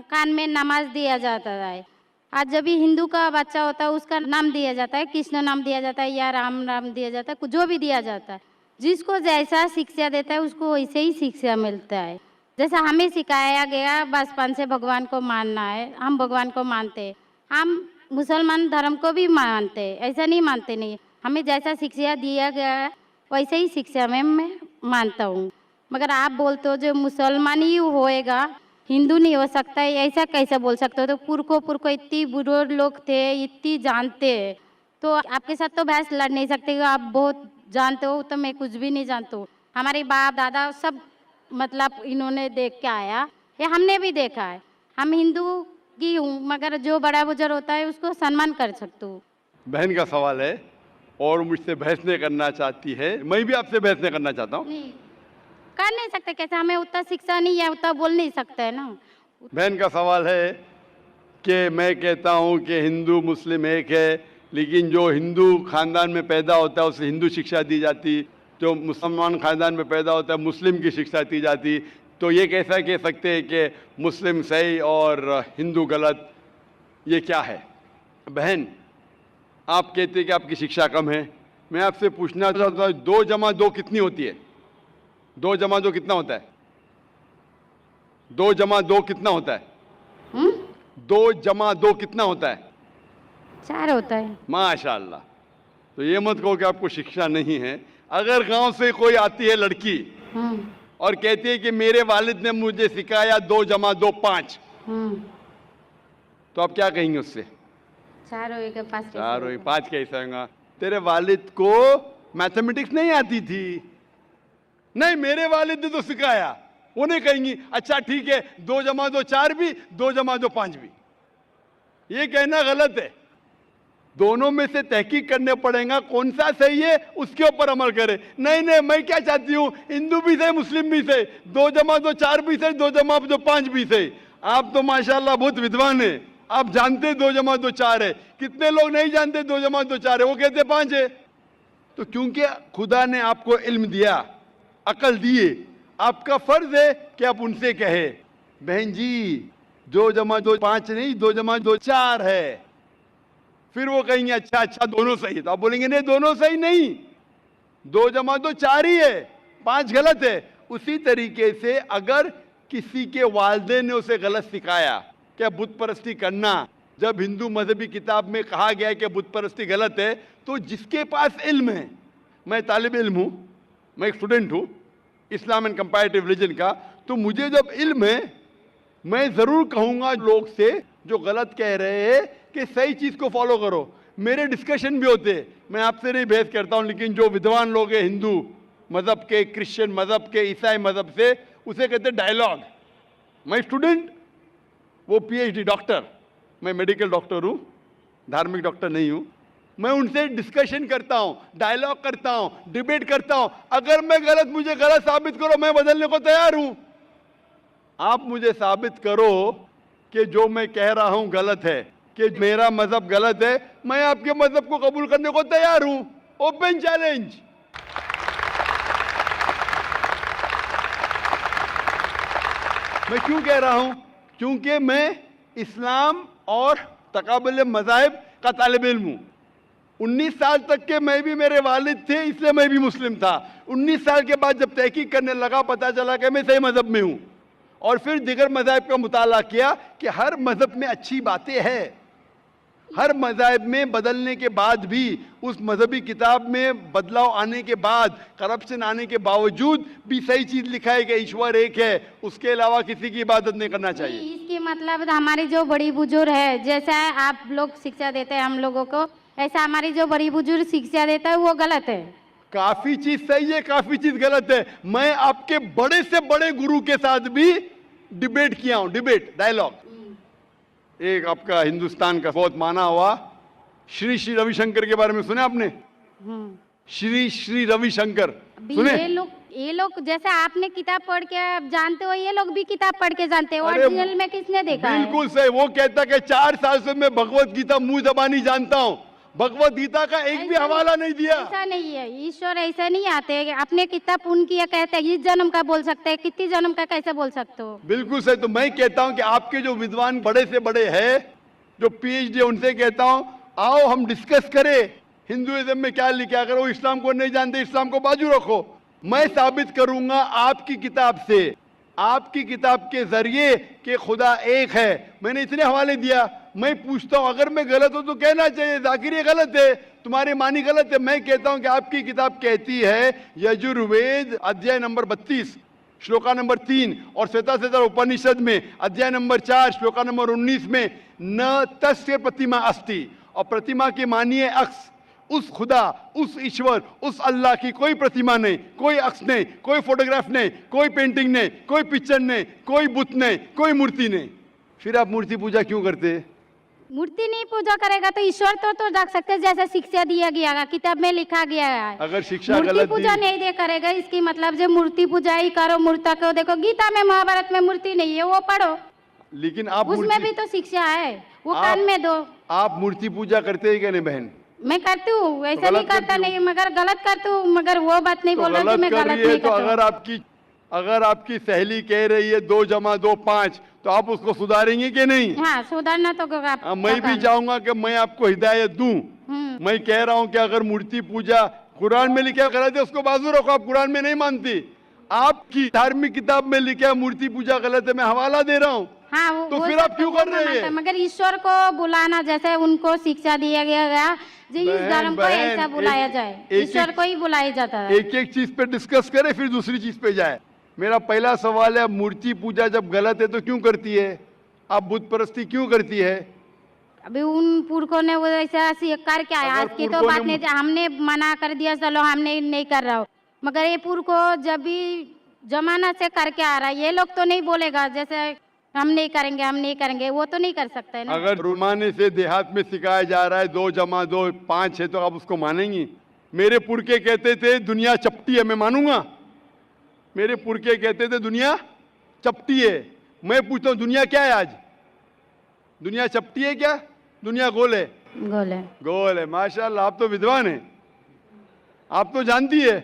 कान में नमाज दिया जाता है। आज जब भी हिंदू का बच्चा होता है उसका नाम दिया जाता है, कृष्ण नाम दिया जाता है या राम नाम दिया जाता है, जो भी दिया जाता है। जिसको जैसा शिक्षा देता है उसको वैसे ही शिक्षा मिलता है। जैसा हमें सिखाया गया बचपन से भगवान को मानना है, हम भगवान को मानते हैं। हम मुसलमान धर्म को भी मानते हैं, ऐसा नहीं मानते नहीं। हमें जैसा शिक्षा दिया गया है वैसे ही शिक्षा में मैं मानता हूँ। मगर आप बोलते हो जो मुसलमान ही होएगा, हिंदू नहीं हो सकता है, ऐसा कैसे बोल सकते हो? तो पुरखों इतनी बुजुर्ग लोग थे, इतनी जानते हैं, तो आपके साथ तो बहस लड़ नहीं सकते कि आप बहुत जानते हो, तो मैं कुछ भी नहीं जानता हूँ। हमारे बाप दादा सब मतलब इन्होंने देख के आया, ये हमने भी देखा है। हम हिंदू की हूँ, मगर जो बड़ा बुजुर्ग होता है उसको सम्मान कर सकती हूँ। बहन का सवाल है और मुझसे बहस नहीं करना चाहती है, मैं भी आपसे बहस नहीं करना चाहता हूँ। नहीं कर नहीं सकते, कैसे? हमें उतना शिक्षा नहीं है, उतना बोल नहीं सकते है ना। बहन का सवाल है कि मैं कहता हूँ कि हिंदू मुस्लिम एक है, लेकिन जो हिंदू खानदान में पैदा होता है उसे हिंदू शिक्षा दी जाती, जो मुसलमान खानदान में पैदा होता है मुस्लिम की शिक्षा दी जाती। तो ये कैसा कह सकते हैं कि मुस्लिम सही और हिंदू गलत? ये क्या है? बहन, आप कहते हैं कि आपकी शिक्षा कम है। मैं आपसे पूछना चाहता हूँ, 2 जमा 2 कितनी होती है? 2 जमा 2 कितना होता है? 2 जमा 2 कितना होता है? 2 जमा 2 कितना होता है? 4 होता है। माशाल्लाह। तो ये मत कहो कि आपको शिक्षा नहीं है। अगर गांव से कोई आती है लड़की और कहती है कि मेरे वालिद ने मुझे सिखाया 2 जमा 2 5, तो आप क्या कहेंगे उससे? 4 होएगा 5 कैसे 4 होगा? 5 कैसे होगा? तेरे वालिद को मैथमेटिक्स नहीं आती थी? नहीं, मेरे वालिद ने तो सिखाया। वो नहीं कहेंगी अच्छा ठीक है 2 जमा 2 4 भी, 2 जमा 2 5 भी। ये कहना गलत है। दोनों में से तहकीक करने पड़ेगा कौन सा सही है, उसके ऊपर अमल करे। नहीं नहीं, मैं क्या चाहती हूँ, हिंदू भी सही मुस्लिम भी सही, 2 जमा 2 4 भी सही, 2 जमा 2 5 भी सही। आप तो माशाल्लाह बहुत विद्वान है, आप जानते 2 जमा 2 4 है। कितने लोग नहीं जानते 2 जमा 2 4 है, वो कहते 5 है। तो क्योंकि खुदा ने आपको इल्म दिया, अकल दिए, आपका फर्ज है कि आप उनसे कहे बहन जी 2 जमा 2 5 नहीं, 2 जमा 2 4 है। फिर वो कहेंगे अच्छा अच्छा दोनों सही है, तो आप बोलेंगे नहीं दोनों सही नहीं, 2 जमा 2 4 ही है, 5 गलत है। उसी तरीके से अगर किसी के वालिदैन ने उसे गलत सिखाया क्या बुत परस्ती करना, जब हिंदू मजहबी किताब में कहा गया है कि बुत परस्ती गलत है, तो जिसके पास इल्म है, मैं तालिब इल्म हूँ, मैं एक स्टूडेंट हूँ इस्लाम एंड कंपैरेटिव रिलीजन का, तो मुझे जब इल्म है मैं ज़रूर कहूँगा लोग से जो गलत कह रहे हैं कि सही चीज़ को फॉलो करो। मेरे डिस्कशन भी होते हैं, मैं आपसे नहीं बहस करता हूँ, लेकिन जो विद्वान लोग हैं हिंदू मज़हब के, क्रिश्चियन मज़हब के, ईसाई मज़हब से, उसे कहते हैं डायलॉग। मैं स्टूडेंट, वो PhD डॉक्टर, मैं मेडिकल डॉक्टर हूँ, धार्मिक डॉक्टर नहीं हूँ। मैं उनसे डिस्कशन करता हूँ, डायलॉग करता हूँ, डिबेट करता हूँ। अगर मैं गलत, मुझे गलत साबित करो, मैं बदलने को तैयार हूँ। आप मुझे साबित करो कि जो मैं कह रहा हूँ गलत है, कि मेरा मजहब गलत है, मैं आपके मजहब को कबूल करने को तैयार हूँ। Open challenge. मैं क्यों कह रहा हूँ? क्योंकि मैं इस्लाम और तकाबुल मज़ाहिब का तालिब इल्म हूँ। 19 साल तक के मैं भी, मेरे वालिद थे इसलिए मैं भी मुस्लिम था। 19 साल के बाद जब तहकीक करने लगा, पता चला कि मैं सही मजहब में हूँ, और फिर दिगर मज़ाहिब का मुताला किया कि हर मजहब में अच्छी बातें हैं। हर मज़ाहिब में बदलने के बाद भी, उस मजहबी किताब में बदलाव आने के बाद, करप्शन आने के बावजूद भी सही चीज़ लिखा है कि ईश्वर एक है, उसके अलावा किसी की इबादत नहीं करना चाहिए। इसके मतलब हमारी जो बड़ी बुजुर्ग है, जैसा आप लोग शिक्षा देते हैं हम लोगों को, ऐसा हमारी जो बड़ी बुजुर्ग शिक्षा देता है वो गलत है। काफी चीज सही है, काफी चीज गलत है। मैं आपके बड़े से बड़े गुरु के साथ भी डिबेट किया हूं, डिबेट, डायलॉग। एक आपका हिंदुस्तान का बहुत माना हुआ श्री श्री रविशंकर के बारे में सुने आपने? श्री श्री रविशंकर सुने? ये लोग जैसे आपने किताब पढ़ के आप जानते हो, ये लोग भी किताब पढ़ के जानते हो। अरे ओरिजिनल में किसने देखा है? बिल्कुल सही। वो कहता कि 4 साल से मैं भगवत गीता मुंह जबानी जानता हूं। भगवत गीता का एक भी हवाला नहीं दिया। ऐसा नहीं है, ईश्वर ऐसे नहीं आते। अपने कितना पुण्य किया कहते हैं, इस जन्म का बोल सकते हैं, कितनी जन्म का कैसे बोल सकते हो? बिल्कुल सही। तो मैं कहता हूं कि आपके जो विद्वान बड़े से बड़े हैं, जो पीएचडी, उनसे कहता हूं आओ हम डिस्कस करें हिंदुइज्म में क्या लिखा। अगर वो इस्लाम को नहीं जानते, इस्लाम को बाजू रखो। मैं साबित करूंगा आपकी किताब से, आपकी किताब के जरिए कि खुदा एक है। मैंने इतने हवाले दिया। मैं पूछता हूं अगर मैं गलत हूं तो कहना चाहिए जाकिर ये गलत है, तुम्हारी मानी गलत है। मैं कहता हूं कि आपकी किताब कहती है यजुर्वेद अध्याय नंबर 32 श्लोका नंबर 3 और श्वेताश्वेतर उपनिषद में अध्याय नंबर 4 श्लोका नंबर 19 में न तस्य प्रतिमा अस्ति, और प्रतिमा की मानिए अक्स। उस खुदा, उस ईश्वर, उस अल्लाह की कोई प्रतिमा नहीं, कोई अक्स नहीं, कोई फोटोग्राफ नहीं, कोई पेंटिंग नहीं, कोई पिक्चर नहीं, कोई बुत नहीं, कोई मूर्ति नहीं। फिर आप मूर्ति पूजा क्यों करते हैं? मूर्ति नहीं पूजा करेगा तो ईश्वर तो रख सकते हैं, जैसे शिक्षा दिया गया है, किताब में लिखा गया है। अगर शिक्षा मूर्ति गलत पूजा दी, नहीं दे करेगा, इसकी मतलब जो मूर्ति पूजा ही करो, मूर्ता को देखो, गीता में महाभारत में मूर्ति नहीं है, वो पढ़ो, लेकिन आप उसमें भी तो शिक्षा है, वो कान में दो। आप मूर्ति पूजा करते हैं क्या नहीं बहन? मैं करती हूँ, ऐसा गलत नहीं करता करती नहीं, मगर गलत करती हूँ। मगर वो बात नहीं तो बोल रहा कि मैं कर गलत रही है। नहीं तो करती हूँ। अगर आपकी सहेली कह रही है 2 + 2 5, तो आप उसको सुधारेंगे कि नहीं? हाँ, सुधारना तो आप मैं भी चाहूंगा कि मैं आपको हिदायत दूं। मैं कह रहा हूं कि अगर मूर्ति पूजा कुरान में लिखा गलत है, उसको बाजू रखो। आप कुरान में नहीं मानती, आपकी धार्मिक किताब में लिखा है मूर्ति पूजा गलत है, मैं हवाला दे रहा हूँ। हाँ, तो वो फिर सब आप क्यों वो कर मैं रहे मानता हैं? हूँ, मगर ईश्वर को बुलाना, जैसे उनको शिक्षा दिया गया जी, इस बहन, धर्म को बहन, ऐसा बुलाया जाए, एक ईश्वर को ही बुलाया जाता है। एक एक चीज पे डिस्कस करे, फिर दूसरी चीज पे जाए। मेरा पहला सवाल है, मूर्ति पूजा जब गलत है तो क्यों करती है? आप बुत परस्ती क्यों करती है? अभी उन पुरखों ने वो ऐसा करके आया, अगर आज की तो पुरखों बात ने- नहीं, हमने मना कर दिया चलो हमने नहीं कर रहा हो, मगर ये पुरखों जब भी जमाना से करके आ रहा है, ये लोग तो नहीं बोलेगा जैसे हम नहीं करेंगे, हम नहीं करेंगे, वो तो नहीं कर सकते ना। अगर रुमाने से देहात में सिखाया जा रहा है 2 + 2 5 है, तो आप उसको मानेंगी? मेरे पुरखे कहते थे दुनिया चपटी है, मैं मानूंगा? मेरे पुरखे कहते थे दुनिया चपटी है। मैं पूछता हूँ दुनिया क्या है आज? दुनिया चपटी है क्या? दुनिया गोल है? गोले गोल है। माशाल्लाह, आप तो विद्वान हैं, आप तो जानती है।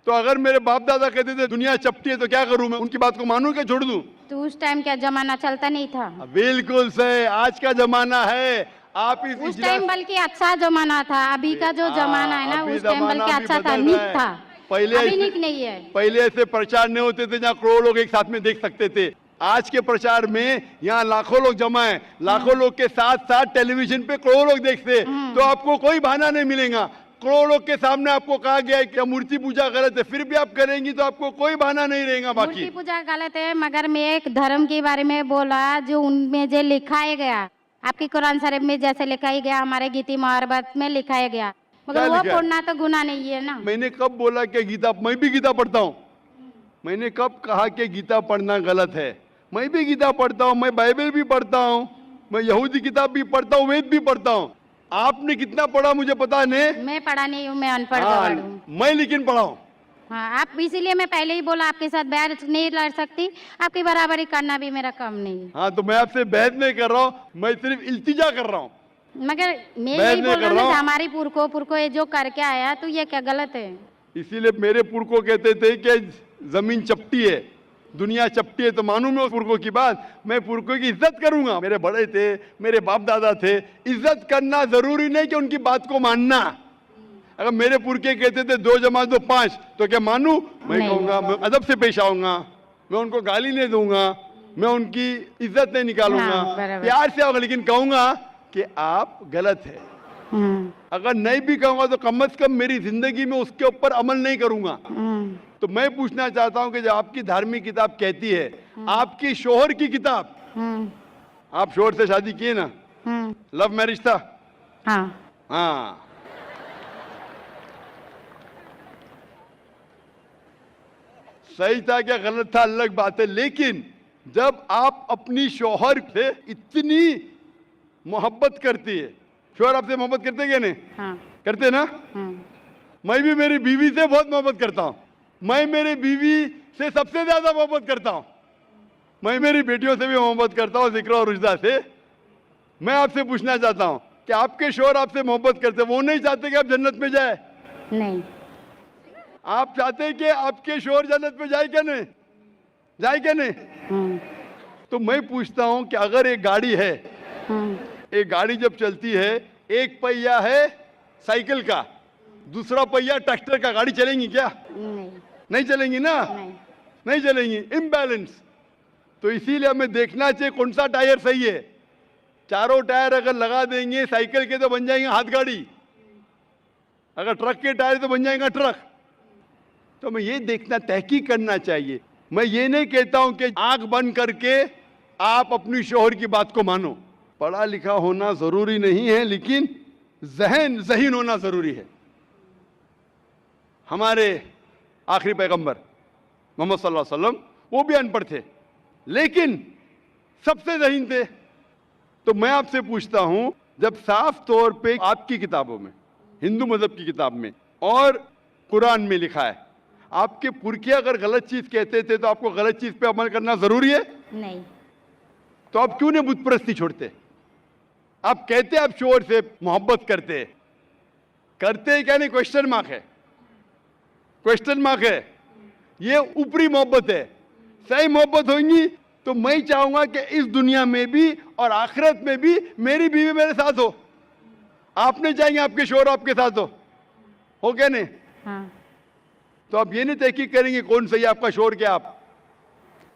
तो अगर मेरे बाप दादा कहते थे दुनिया चपटी है, तो क्या करूं मैं? उनकी बात को मानूं क्या छोड़ दूं? तो उस टाइम क्या जमाना चलता नहीं था? बिल्कुल सही, आज का जमाना है। आप इस उस टाइम बल्कि अच्छा जमाना था, अभी का जो जमाना है ना, अभी उस टाइम जमाना बल्कि भी अच्छा था, बदल नीक रहा है। था। पहले अभी ऐसे- नीक नहीं है। पहले ऐसे प्रचार नहीं होते थे जहाँ करोड़ों लोग एक साथ में देख सकते थे। आज के प्रचार में यहाँ लाखों लोग जमा है, लाखों लोग के साथ साथ टेलीविजन पे करोड़ों लोग देखते हैं, तो आपको कोई बहाना नहीं मिलेगा। करोड़ों लोग के सामने आपको कहा गया है कि मूर्ति पूजा गलत है, फिर भी आप करेंगी तो आपको कोई बहाना नहीं रहेगा। मूर्ति बाकी पूजा गलत है, मगर मैं एक धर्म के बारे में बोला जो उनमें जो लिखाया गया, आपकी कुरान शरीफ में जैसे लिखाया गया, हमारे गीता महाभारत में लिखाया गया, मगर क्या वो लिखा है? पढ़ना तो गुनाह नहीं है ना। मैंने कब बोला कि गीता? मैं भी गीता पढ़ता हूँ। मैंने कब कहा कि गीता पढ़ना गलत है? मैं भी गीता पढ़ता हूँ, मैं बाइबल भी पढ़ता हूँ, मैं यहूदी किताब भी पढ़ता हूँ, वेद भी पढ़ता हूँ। आपने कितना पढ़ा मुझे पता नहीं। मैं पढ़ा नहीं हूँ, मैं अनपढ़ हाँ, गवार हूँ। मैं लेकिन पढ़ा हूँ। हाँ, आप इसीलिए मैं पहले ही बोला आपके साथ बहस नहीं लड़ सकती, आपकी बराबरी करना भी मेरा काम नहीं है। हाँ, तो मैं आपसे बहस नहीं कर रहा हूँ, मैं सिर्फ इल्तिजा कर रहा हूँ। मगर मैं बहस यही नहीं बोल कर रहा रहा हूँ हूँ। हमारी पुरखों ये जो करके आया, तो ये क्या गलत है? इसीलिए मेरे पुरखों कहते थे कि जमीन चपटी है, दुनिया चपटी है, तो मानूं मैं उस पुरखों की बात? मैं पुरखों की इज्जत करूंगा। मेरे बड़े थे, मेरे बाप दादा थे, इज्जत करना जरूरी नहीं कि उनकी बात को मानना। अगर मेरे पुरखे कहते थे 2 + 2 5, तो क्या मानूं? मैं नहीं। कहूंगा, मैं अदब से पेश आऊंगा, मैं उनको गाली नहीं दूंगा, मैं उनकी इज्जत नहीं निकालूंगा, हाँ, बराबर। प्यार से आऊंगा, लेकिन कहूंगा कि आप गलत है। अगर नहीं भी कहूंगा तो कम से कम मेरी जिंदगी में उसके ऊपर अमल नहीं करूंगा। तो मैं पूछना चाहता हूं कि जो आपकी धार्मिक किताब कहती है, आपकी शोहर की किताब, आप शोहर से शादी किए ना? लव मैरिज था? हाँ, हाँ। सही था क्या गलत था अलग बात है, लेकिन जब आप अपनी शोहर से इतनी मोहब्बत करती है, शोहर आपसे मोहब्बत करते क्या नहीं? हाँ, करते ना? मैं भी मेरी बीवी से बहुत मोहब्बत करता हूँ। मैं मेरी बीवी से सबसे ज्यादा मोहब्बत करता हूँ। मैं मेरी बेटियों से भी मोहब्बत करता हूँ, जिक्र और रुजदा से। मैं आपसे पूछना चाहता हूँ, कि आपके शोहर आपसे मोहब्बत करते, वो नहीं चाहते कि आप जन्नत में जाए? नहीं। आप चाहते हैं कि आपके शोहर जन्नत में जाए क्या नहीं? जाए क्या नहीं? हम्म, तो मैं पूछता हूं कि अगर एक गाड़ी है, हम्म, एक गाड़ी जब चलती है, एक पहिया है साइकिल का, दूसरा पहिया ट्रैक्टर का, गाड़ी चलेंगी क्या? नहीं। नहीं चलेंगी ना? नहीं। नहीं चलेंगी, इम्बैलेंस। तो इसीलिए हमें देखना चाहिए कौन सा टायर सही है। चारों टायर अगर लगा देंगे साइकिल के तो बन जाएंगे हाथ गाड़ी, अगर ट्रक के टायर तो बन जाएगा ट्रक। तो हमें ये देखना, तहकीक करना चाहिए। मैं ये नहीं कहता हूं कि आंख बंद करके आप अपनी शोहर की बात को मानो। पढ़ा लिखा होना जरूरी नहीं है, लेकिन जहन ज़हीन होना जरूरी है। हमारे आखिरी पैगंबर मोहम्मद सल्लल्लाहु अलैहि वसल्लम, वो भी अनपढ़ थे लेकिन सबसे ज़हीन थे। तो मैं आपसे पूछता हूं, जब साफ तौर पे आपकी किताबों में, हिंदू मजहब की किताब में और कुरान में लिखा है, आपके पुरखे अगर गलत चीज कहते थे तो आपको गलत चीज पे अमल करना जरूरी है? नहीं। तो आप क्यों नहीं बुत परस्ती छोड़ते? आप कहते आप शोहर से मोहब्बत करते क्या नहीं? क्वेश्चन मार्क है, क्वेश्चन मार्क है। ये ऊपरी मोहब्बत है। सही मोहब्बत होगी तो मैं चाहूंगा कि इस दुनिया में भी और आखिरत में भी मेरी बीवी मेरे साथ हो। आप नहीं चाहेंगे आपके शोहर आपके साथ हो क्या नहीं? हाँ। तो आप ये नहीं तहकीक करेंगे कौन सही आपका शोहर क्या? आप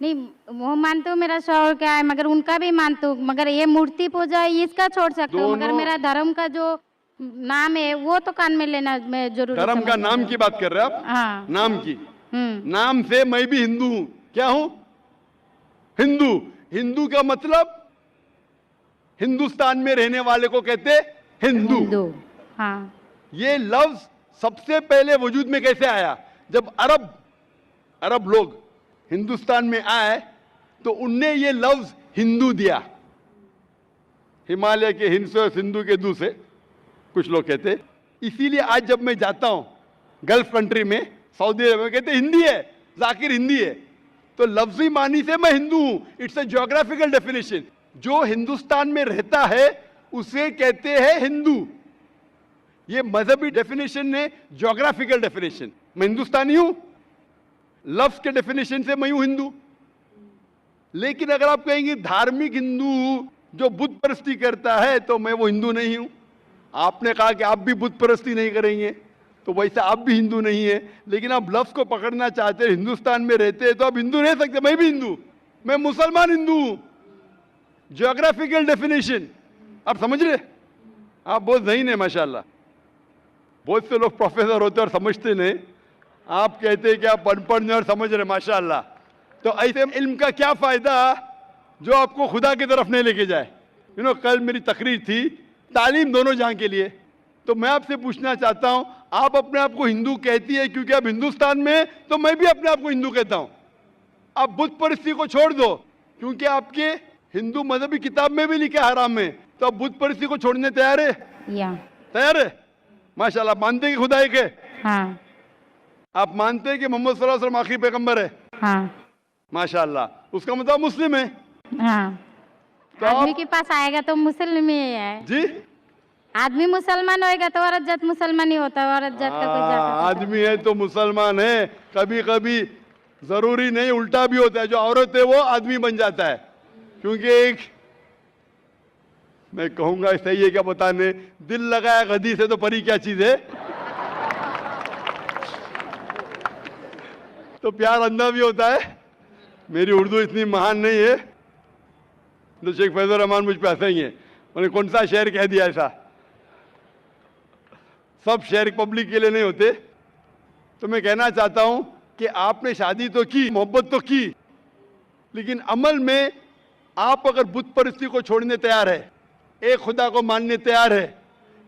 नहीं, वो मानते हो मेरा शौहर क्या है, मगर उनका भी मानते हो, मगर ये मूर्ति पूजा इसका छोड़ सकते हो, मगर मेरा धर्म का जो नाम है वो तो कान में लेना मैं जरूरी धर्म का नाम की बात कर रहे हैं आप? हाँ। नाम की। नाम से मैं भी हिंदू हूं। क्या हूं? हिंदू। हिंदू का मतलब हिंदुस्तान में रहने वाले को कहते हिंदू। हिंदू। हाँ। ये लफ्ज सबसे पहले वजूद में कैसे आया? जब अरब लोग हिंदुस्तान में आए तो उनने ये लफ्ज हिंदू दिया। हिमालय के हिंद से और सिंधु के दू से कुछ लोग कहते। इसीलिए आज जब मैं जाता हूं गल्फ कंट्री में, सऊदी अरब में, कहते हिंदी है, जाकिर हिंदी है। तो लफ्जी मानी से मैं हिंदू हूं। It's a geographical definition. जो हिंदुस्तान में रहता है उसे कहते हैं हिंदू। ये मजहबी डेफिनेशन है, ज्योग्राफिकल डेफिनेशन। मैं हिंदुस्तानी हूं, लफ्ज के डेफिनेशन से मैं हूं हिंदू। लेकिन अगर आप कहेंगे धार्मिक हिंदू जो बुत परस्ती करता है तो मैं वो हिंदू नहीं हूं। आपने कहा कि आप भी बुत परस्ती नहीं करेंगे तो वैसे आप भी हिंदू नहीं है। लेकिन आप लफ्ज को पकड़ना चाहते हैं, हिंदुस्तान में रहते हैं तो आप हिंदू नहीं सकते। मैं भी हिंदू, मैं मुसलमान हिंदू हूं। ज्योग्राफिकल डेफिनेशन आप समझ रहे? आप बहुत ज़हीन है माशाल्लाह। बहुत से लोग प्रोफेसर होते और समझते नहीं। आप कहते हैं कि आप अनपढ़ नहीं और समझ रहे, माशाल्लाह। तो ऐसे इल्म का क्या फ़ायदा जो आपको खुदा की तरफ नहीं लेके जाए? कल मेरी तकरीर थी तालीम दोनों जहां के लिए। तो मैं आपसे पूछना चाहता हूं, आप अपने आप को हिंदू कहती है क्योंकि आप हिंदुस्तान में, तो मैं भी अपने आप को हिंदू कहता हूं। आप बुत परस्ती को छोड़ दो क्योंकि आपके हिंदू मजहबी किताब में भी लिखा हराम है, तो आप बुत परस्ती को छोड़ने तैयार है? तैयार है? माशाल्लाह। मानते हैं कि खुदा एक है? हाँ। आप मानते हैं कि मोहम्मद सल्लल्लाहु अलैहि वसल्लम आखिरी पैगंबर है? हाँ। माशाल्लाह। उसका मतलब मुस्लिम है? हाँ। तो आदमी के पास आएगा तो मुस्लिम ही है जी। आदमी मुसलमान होएगा तो औरत जात मुसलमान ही होता है। औरत जात का कोई जात आदमी है तो मुसलमान है। कभी कभी जरूरी नहीं, उल्टा भी होता है। जो औरत है वो आदमी बन जाता है। क्योंकि एक मैं कहूंगा सही है क्या बताने, दिल लगाया गधी से तो परी क्या चीज है। तो प्यार अंधा भी होता है। मेरी उर्दू इतनी महान नहीं है तो शेख फैजुर रहमान मुझ पे हंसेंगे, उन्होंने कौन सा शेर कह दिया ऐसा। सब शेर पब्लिक के लिए नहीं होते। तो मैं कहना चाहता हूं कि आपने शादी तो की, मोहब्बत तो की, लेकिन अमल में आप अगर बुत परस्ती को छोड़ने तैयार है, एक खुदा को मानने तैयार है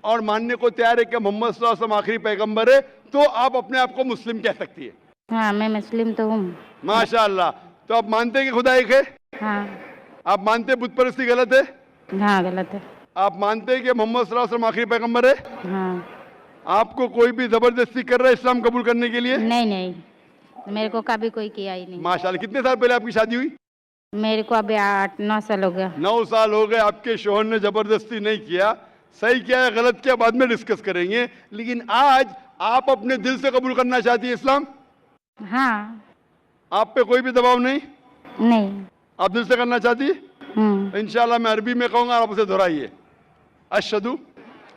और मानने को तैयार है कि मोहम्मद सल्लल्लाहु अलैहि वसल्लम आखिरी पैगंबर है, तो आप अपने आप को मुस्लिम कह सकती है। हाँ, मैं मुस्लिम तो हूँ। माशाअल्लाह। तो आप मानते हैं कि खुदा एक है? हाँ। आप मानते हैं बुत परस्ती गलत है? हाँ, गलत है। आप मानते हैं कि मोहम्मद सल्लल्लाहु अलैहि वसल्लम आखिरी पैगंबर है? हाँ। आपको कोई भी जबरदस्ती कर रहा है इस्लाम कबूल करने के लिए? नहीं नहीं, मेरे को कभी कोई किया ही नहीं। माशाल्लाह। कितने साल पहले आपकी शादी हुई? मेरे को अभी 8-9 साल हो गया। 9 साल हो गए। आपके शोहर ने जबरदस्ती नहीं किया, सही क्या है गलत क्या बाद में डिस्कस करेंगे, लेकिन आज आप अपने दिल से कबूल करना चाहती है इस्लाम? हाँ। आप पे कोई भी दबाव नहीं, नहीं। आप दिल से करना चाहती है? इंशाल्लाह मैं अरबी में कहूंगा, आप उसे दोहराइए। अशहदु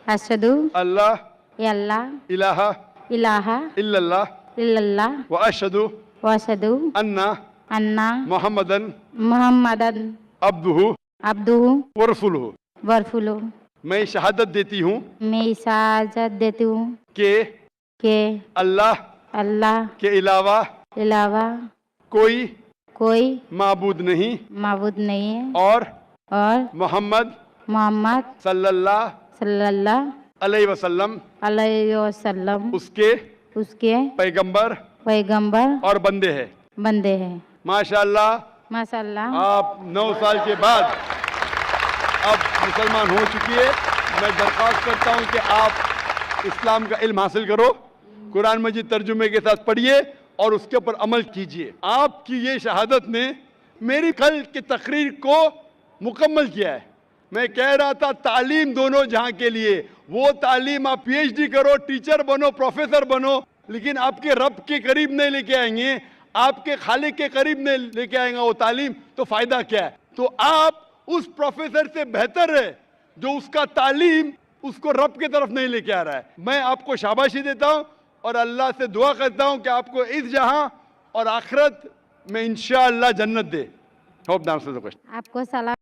अशहदु अल्लाह अल्लाह इलाहा इलाहा इल्लल्लाह इल्लल्लाह व अशहदु व अशहदु अन्ना अन्ना मुहम्मदन मुहम्मदन अब्दुहु अब्दुहु व रसूलुहु। व रसूलुहु। मैं शहादत देती हूँ मैं इजाज़त देती हूँ कि अल्लाह के अलावा कोई कोई माबूद नहीं माबूद नहीं है और और मोहम्मद मोहम्मद सल्लल्लाहु अलैहि वसल्लम उसके उसके पैगंबर पैगंबर और बंदे हैं। हैं। माशाअल्लाह, माशाअल्लाह। आप 9 साल के बाद अब मुसलमान हो चुकी है। मैं दरख्वास्त करता हूं कि आप इस्लाम का इल्म हासिल करो, कुरान मजीद तर्जुमे के साथ पढ़िए और उसके ऊपर अमल कीजिए। आपकी ये शहादत ने मेरी कल की तकरीर को मुकम्मल किया है। मैं कह रहा था तालीम दोनों जहां के लिए, वो तालीम आप पीएचडी करो, टीचर बनो, प्रोफेसर बनो, लेकिन आपके रब के करीब नहीं लेके आएंगे, आपके खालिक के करीब नहीं लेके आएगा वो तालीम, तो फायदा क्या है? तो आप उस प्रोफेसर से बेहतर है जो उसका तालीम उसको रब की तरफ नहीं लेके आ रहा है। मैं आपको शाबाशी देता हूं और अल्लाह से दुआ करता हूं कि आपको इस जहां और आखिरत में इंशाअल्लाह जन्नत दे। Hope the answer the question. आपको सलाम।